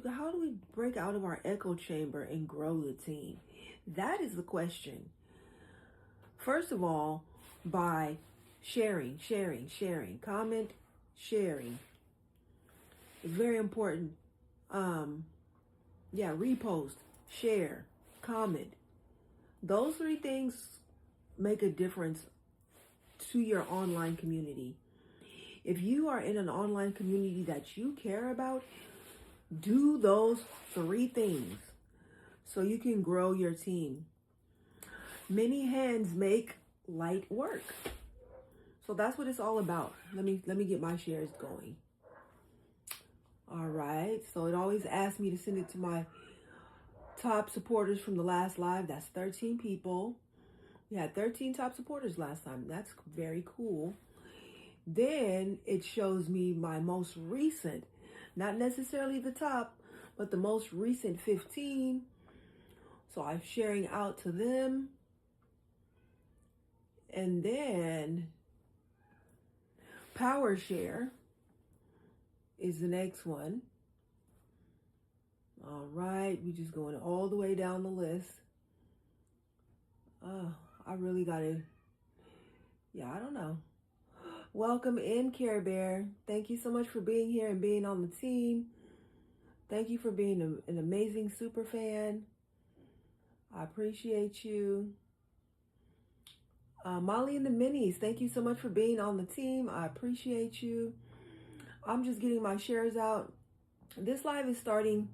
How do we break out of our echo chamber and grow the team? That is the question. First of all, by sharing, comment, sharing. It's very important. Repost, share, comment. Those three things make a difference to your online community. If you are in an online community that you care about, do those three things so you can grow your team. Many hands make light work. So that's what it's all about. Let me get my shares going. All right. So it always asks me to send it to my top supporters from the last live. That's 13 people. We had 13 top supporters last time. That's very cool. Then it shows me my most recent, not necessarily the top, but the most recent 15. So I'm sharing out to them. And then power share is the next one. All right, we're just going all the way down the list. I really gotta, I don't know. Welcome in, Care Bear. Thank you so much for being here and being on the team. Thank you for being an amazing super fan. I appreciate you. Molly and the Minis, thank you so much for being on the team. I appreciate you. I'm just getting my shares out. This live is starting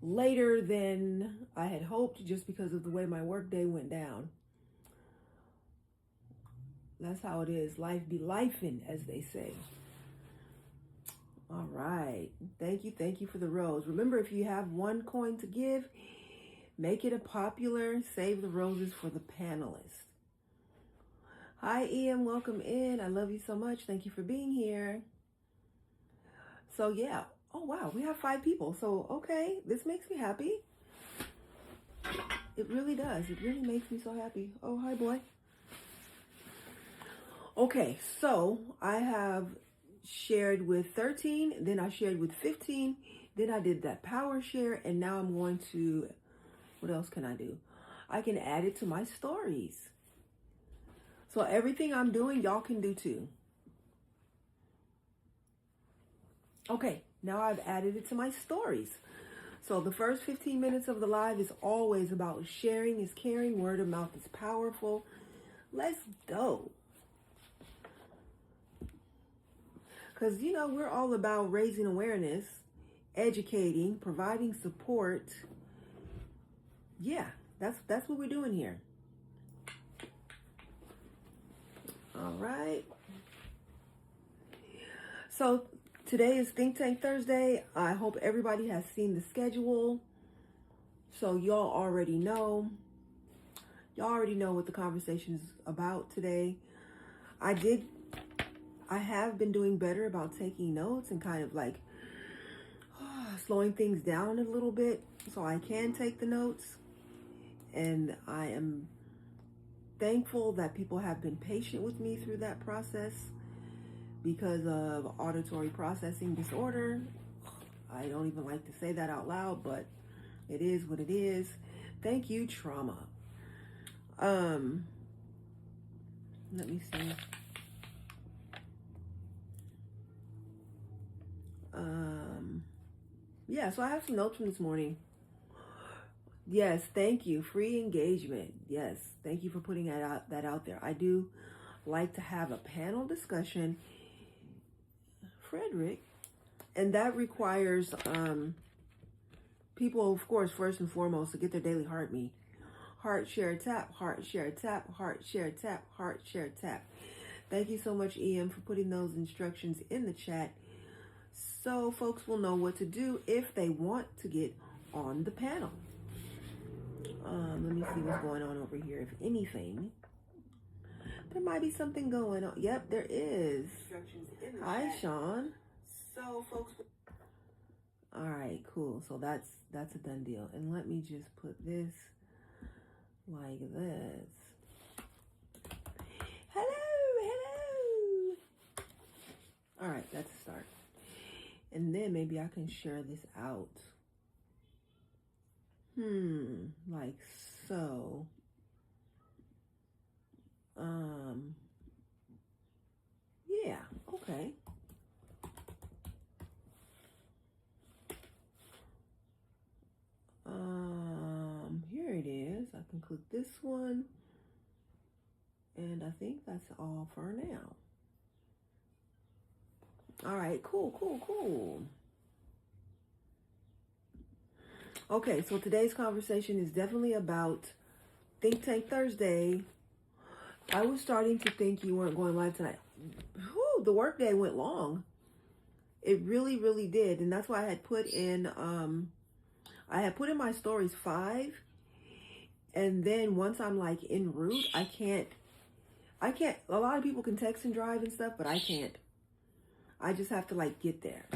later than I had hoped just because of the way my work day went down. That's how it is. Life be lifing, as they say. All right. Thank you for the rose. Remember, if you have one coin to give, make it a popular. Save the roses for the panelists. Hi, Ian. Welcome in. I love you so much. Thank you for being here. So, yeah. Oh, wow. We have 5 people. So, okay. This makes me happy. It really does. It really makes me so happy. Oh, hi, boy. Okay. So, I have shared with 13. Then I shared with 15. Then I did that power share. And now I'm going to... What else can I do? I can add it to my stories. So everything I'm doing, y'all can do too. Okay, now I've added it to my stories. So the first 15 minutes of the live is always about sharing is caring. Word of mouth is powerful. Let's go. Because, we're all about raising awareness, educating, providing support. Yeah, that's what we're doing here. All right. So today is Think Tank Thursday. I hope everybody has seen the schedule. So y'all already know. Y'all already know what the conversation is about today. I have been doing better about taking notes and kind of like slowing things down a little bit so I can take the notes. And I am thankful that people have been patient with me through that process because of auditory processing disorder. I don't even like to say that out loud, but it is what it is. Thank you, trauma. Let me see. So I have some notes from this morning. Yes, thank you. Free engagement. Yes, thank you for putting that out there. I do like to have a panel discussion, Frederick, and that requires people, of course, first and foremost, to get their daily heart me. Heart, share, tap, heart, share, tap, heart, share, tap, heart, share, tap. Thank you so much, Ian, for putting those instructions in the chat so folks will know what to do if they want to get on the panel. Let me see what's going on over here. If anything, there might be something going on. Yep, there is. Hi, Sean. So, folks. All right, cool. So that's a done deal. And let me just put this like this. Hello. All right, that's a start. And then maybe I can share this out. Like so. Yeah, okay. Here it is. I can click this one. And I think that's all for now. All right, cool. Okay, so today's conversation is definitely about Think Tank Thursday. I was starting to think you weren't going live tonight. Whew, the workday went long. It really, really did. And that's why I had put in my stories 5. And then once I'm like en route, I can't, a lot of people can text and drive and stuff, but I can't. I just have to like get there.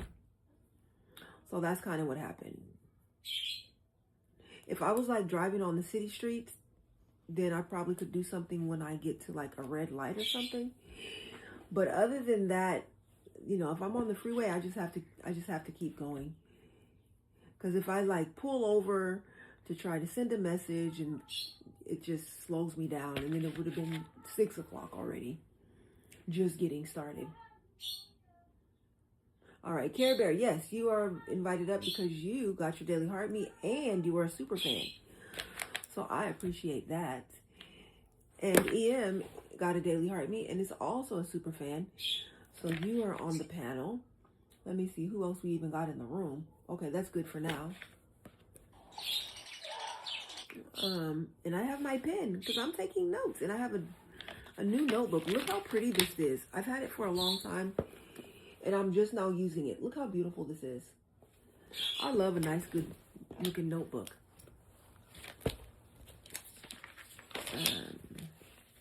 So that's kind of what happened. If I was like driving on the city streets, then I probably could do something when I get to like a red light or something. But other than that, you know, if I'm on the freeway, I just have to keep going. Because if I like pull over to try to send a message, and it just slows me down, and then it would have been 6 o'clock already, just getting started. All right, Care Bear, yes, you are invited up because you got your Daily Heart Me and you are a super fan. So I appreciate that. And EM got a Daily Heart Me and is also a super fan. So you are on the panel. Let me see who else we even got in the room. Okay, that's good for now. And I have my pen because I'm taking notes, and I have a new notebook. Look how pretty this is. I've had it for a long time, and I'm just now using it. Look how beautiful this is. I love a nice, good looking notebook.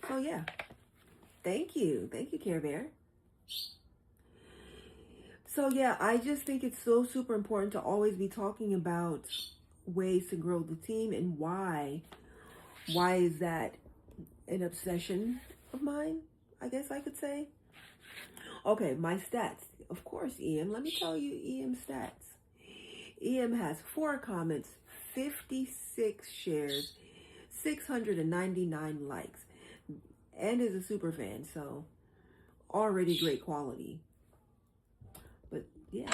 So yeah, thank you, Care Bear. So yeah, I just think it's so super important to always be talking about ways to grow the team, and why is that an obsession of mine, I guess I could say. Okay, my stats. Of course, EM. Let me tell you EM stats. EM has 4 comments, 56 shares, 699 likes, and is a super fan, so already great quality. But yeah.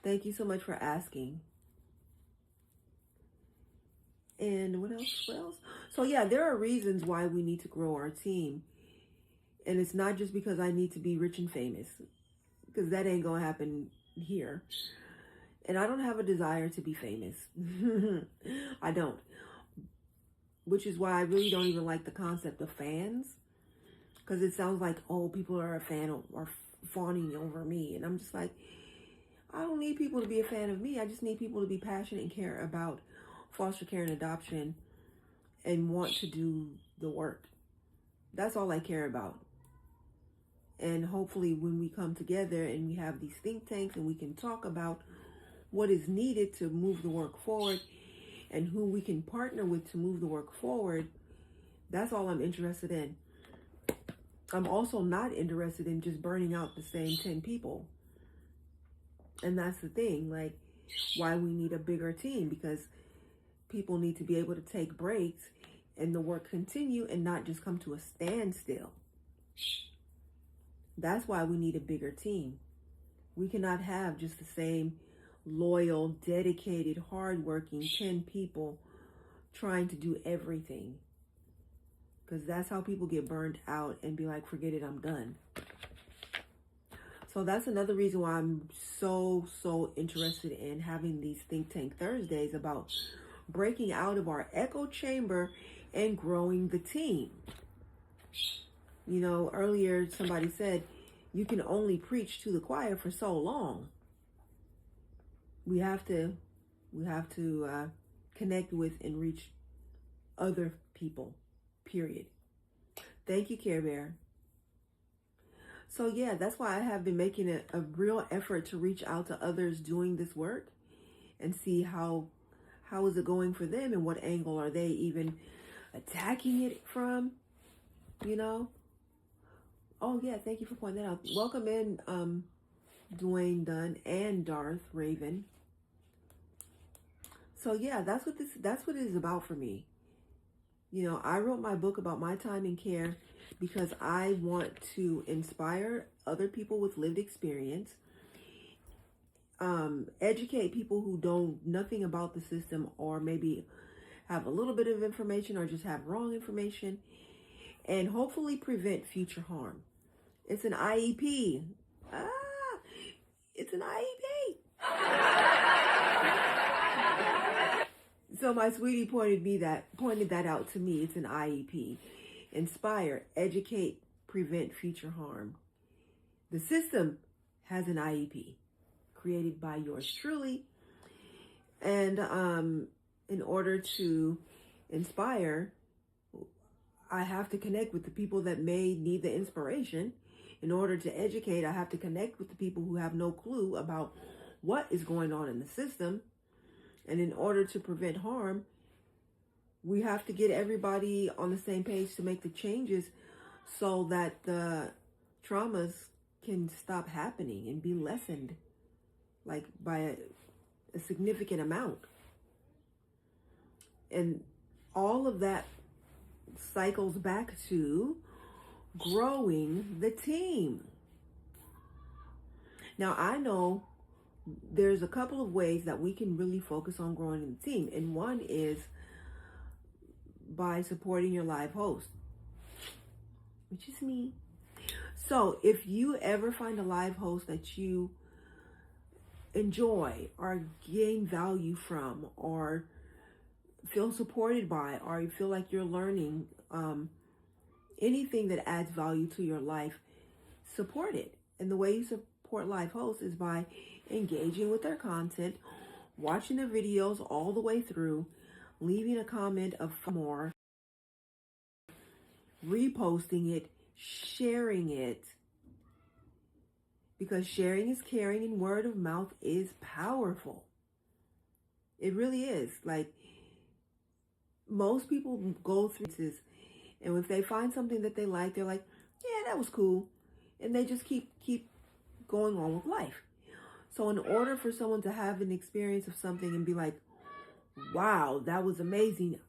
Thank you so much for asking. And what else? So yeah, there are reasons why we need to grow our team. And it's not just because I need to be rich and famous, because that ain't gonna happen here. And I don't have a desire to be famous. I don't. Which is why I really don't even like the concept of fans. Because it sounds like, oh, people are a fan or fawning over me. And I'm just like, I don't need people to be a fan of me. I just need people to be passionate and care about foster care and adoption and want to do the work. That's all I care about. And hopefully when we come together and we have these think tanks and we can talk about what is needed to move the work forward and who we can partner with to move the work forward, that's all I'm interested in. I'm also not interested in just burning out the same 10 people. And that's the thing, like, why we need a bigger team, because people need to be able to take breaks and the work continue and not just come to a standstill. That's why we need a bigger team. We cannot have just the same loyal, dedicated, hardworking 10 people trying to do everything. Because that's how people get burned out and be like, forget it, I'm done. So that's another reason why I'm so interested in having these Think Tank Thursdays about breaking out of our echo chamber and growing the team. You know, earlier somebody said, you can only preach to the choir for so long. We have to connect with and reach other people, period. Thank you, Care Bear. So yeah, that's why I have been making a real effort to reach out to others doing this work and see how is it going for them and what angle are they even attacking it from, you know? Oh yeah, thank you for pointing that out. Welcome in, Dwayne Dunn, and Darth Raven. So yeah, that's what it is about for me. You know, I wrote my book about my time in care because I want to inspire other people with lived experience, educate people who don't nothing about the system, or maybe have a little bit of information or just have wrong information, and hopefully prevent future harm. It's an IEP. Ah, it's an IEP. So my sweetie pointed that out to me. It's an IEP. Inspire, educate, prevent future harm. The system has an IEP created by yours truly. And in order to inspire, I have to connect with the people that may need the inspiration. In order to educate, I have to connect with the people who have no clue about what is going on in the system. And in order to prevent harm, we have to get everybody on the same page to make the changes so that the traumas can stop happening and be lessened, like by a significant amount. And all of that cycles back to growing the team. Now, I know there's a couple of ways that we can really focus on growing the team. And one is by supporting your live host, which is me. So if you ever find a live host that you enjoy or gain value from or feel supported by, or you feel like you're learning anything that adds value to your life, support it. And the way you support live hosts is by engaging with their content, watching their videos all the way through, leaving a comment of more, reposting it, sharing it, because sharing is caring and word of mouth is powerful. It really is. Like, most people go through this, and if they find something that they like, they're like, yeah, that was cool, and they just keep going on with life. So in order for someone to have an experience of something and be like, wow, that was amazing,